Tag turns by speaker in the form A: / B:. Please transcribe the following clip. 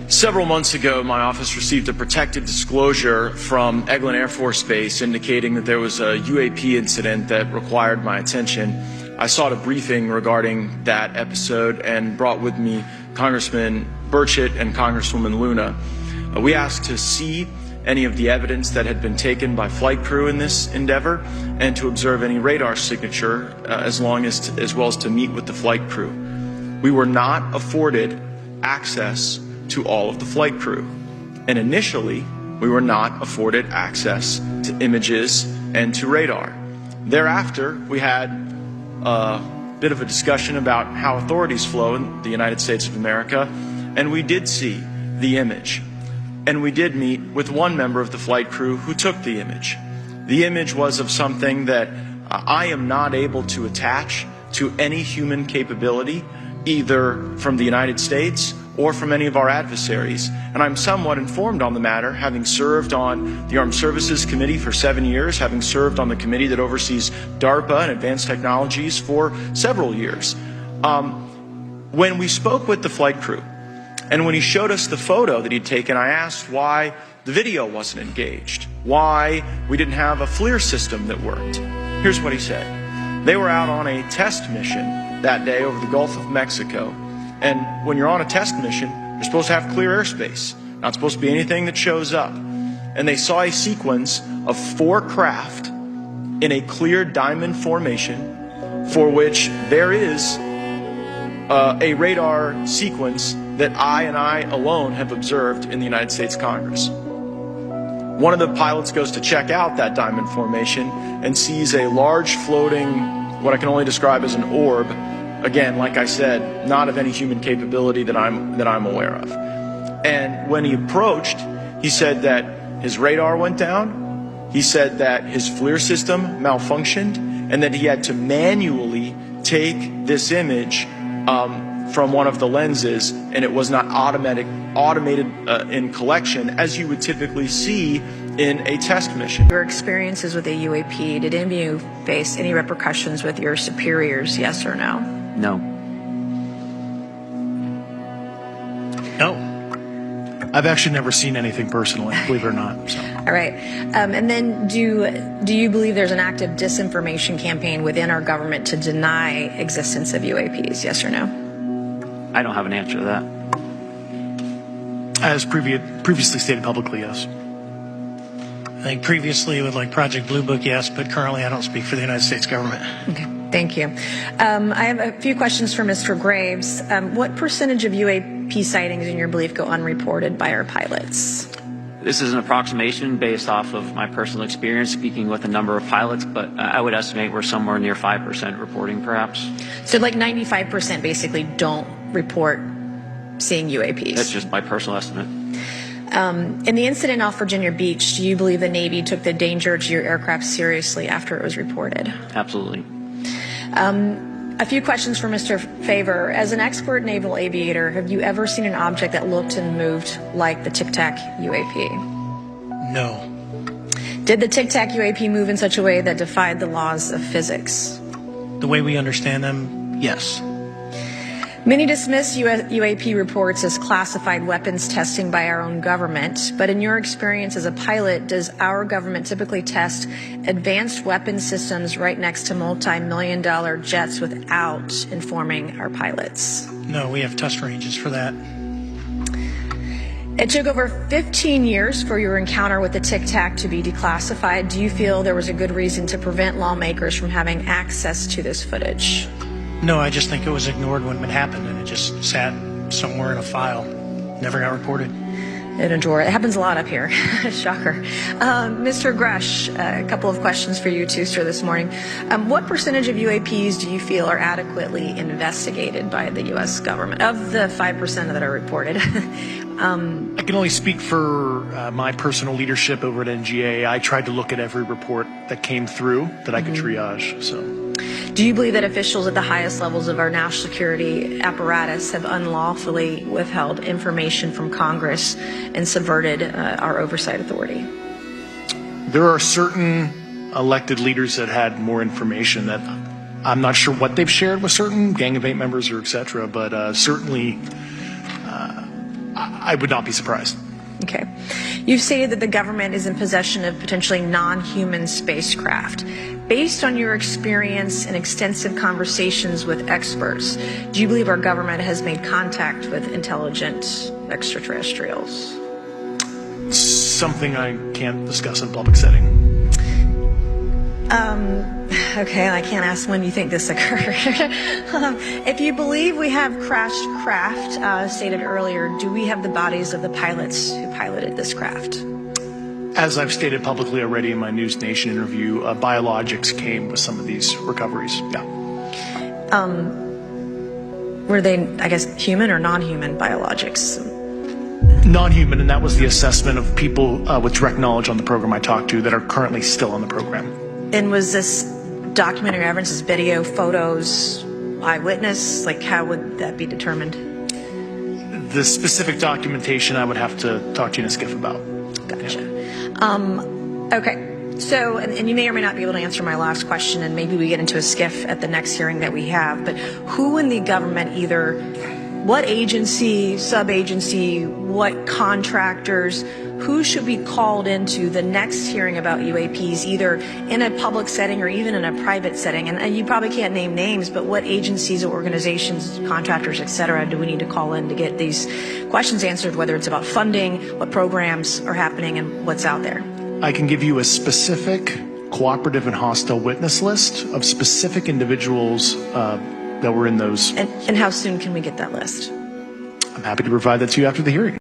A: Several months ago, my office received a protective disclosure from Eglin Air Force Base indicating that there was a UAP incident that required my attention. I sought a briefing regarding that episode and brought with me Congressman Burchett and Congresswoman Luna. We asked to see any of the evidence that had been taken by flight crew in this endeavor and to observe any radar signature as well as to meet with the flight crew. We were not afforded access to all of the flight crew, and initially we were not afforded access to images and to radar. Thereafter, we had a bit of a discussion about how authorities flow in the United States of America, and we did see the image. And we did meet with one member of the flight crew who took the image. The image was of something that I am not able to attach to any human capability, either from the United States or from any of our adversaries. And I'm somewhat informed on the matter, having served on the Armed Services Committee for 7 years, having served on the committee that oversees DARPA and advanced technologies for several years. When we spoke with the flight crew, and when he showed us the photo that he'd taken, I asked why the video wasn't engaged, why we didn't have a FLIR system that worked. Here's what he said. They were out on a test mission that day over the Gulf of Mexico. And when you're on a test mission, you're supposed to have clear airspace. Not supposed to be anything that shows up. And they saw a sequence of 4 craft in a clear diamond formation for which there is a radar sequence that I alone have observed in the United States Congress. One of the pilots goes to check out that diamond formation and sees a large floating, what I can only describe as an orb. Again, like I said, not of any human capability that I'm aware of. And when he approached, he said that his radar went down. He said that his FLIR system malfunctioned and that he had to manually take this image from one of the lenses, and it was not automated in collection as you would typically see in a test mission.
B: Your experiences with a UAP, did any of you face any repercussions with your superiors, yes or no?
C: No.
D: No. I've actually never seen anything personally, believe it or not. So.
B: All right. And then do you believe there's an active disinformation campaign within our government to deny existence of UAPs, yes or no?
C: I don't have an answer to that.
D: As previously stated publicly, yes.
E: I think previously with like Project Blue Book, yes, but currently I don't speak for the United States government.
B: Okay, thank you. I have a few questions for Mr. Graves. What percentage of UAP sightings, in your belief, go unreported by our pilots?
C: This is an approximation based off of my personal experience speaking with a number of pilots, but I would estimate we're somewhere near 5% reporting, perhaps.
B: So like 95% basically don't report seeing UAPs?
C: That's just my personal estimate.
B: In the incident off Virginia Beach, do you believe the Navy took the danger to your aircraft seriously after it was reported?
C: Absolutely.
B: A few questions for Mr. Favor. As an expert naval aviator, have you ever seen an object that looked and moved like the Tic Tac UAP?
E: No.
B: Did the Tic Tac UAP move in such a way that defied the laws of physics?
E: The way we understand them, yes.
B: Many dismiss UAP reports as classified weapons testing by our own government, but in your experience as a pilot, does our government typically test advanced weapon systems right next to multi-million-dollar jets without informing our pilots?
E: No, we have test ranges for that.
B: It took over 15 years for your encounter with the Tic Tac to be declassified. Do you feel there was a good reason to prevent lawmakers from having access to this footage?
E: No, I just think it was ignored when it happened, and it just sat somewhere in a file. Never got reported.
B: In a drawer. It happens a lot up here. Shocker. Mr. Grush, a couple of questions for you too, sir, this morning. What percentage of UAPs do you feel are adequately investigated by the U.S. government, of the 5% that are reported?
D: I can only speak for my personal leadership over at NGA. I tried to look at every report that came through that I could triage. So.
B: Do you believe that officials at the highest levels of our national security apparatus have unlawfully withheld information from Congress and subverted our oversight authority?
D: There are certain elected leaders that had more information that I'm not sure what they've shared with certain Gang of Eight members or et cetera, but certainly I would not be surprised.
B: Okay. You've stated that the government is in possession of potentially non-human spacecraft. Based on your experience and extensive conversations with experts, do you believe our government has made contact with intelligent extraterrestrials?
D: Something I can't discuss in a public setting.
B: Okay, I can't ask when you think this occurred. If you believe we have crashed craft, stated earlier, do we have the bodies of the pilots who piloted this craft?
D: As I've stated publicly already in my News Nation interview, biologics came with some of these recoveries. Yeah.
B: Were they, I guess, human or non-human biologics?
D: Non-human, and that was the assessment of people with direct knowledge on the program I talked to that are currently still on the program.
B: And was this documentary evidence, this video, photos, eyewitness? Like, how would that be determined?
D: The specific documentation I would have to talk to you in a skiff about.
B: Gotcha. Okay. So, and you may or may not be able to answer my last question, and maybe we get into a skiff at the next hearing that we have, but who in the government, either what agency, sub-agency, what contractors, who should be called into the next hearing about UAPs, either in a public setting or even in a private setting? And you probably can't name names, but what agencies or organizations, contractors, et cetera, do we need to call in to get these questions answered, whether it's about funding, what programs are happening, and what's out there?
D: I can give you a specific cooperative and hostile witness list of specific individuals that were in those.
B: And how soon can we get that list?
D: I'm happy to provide that to you after the hearing.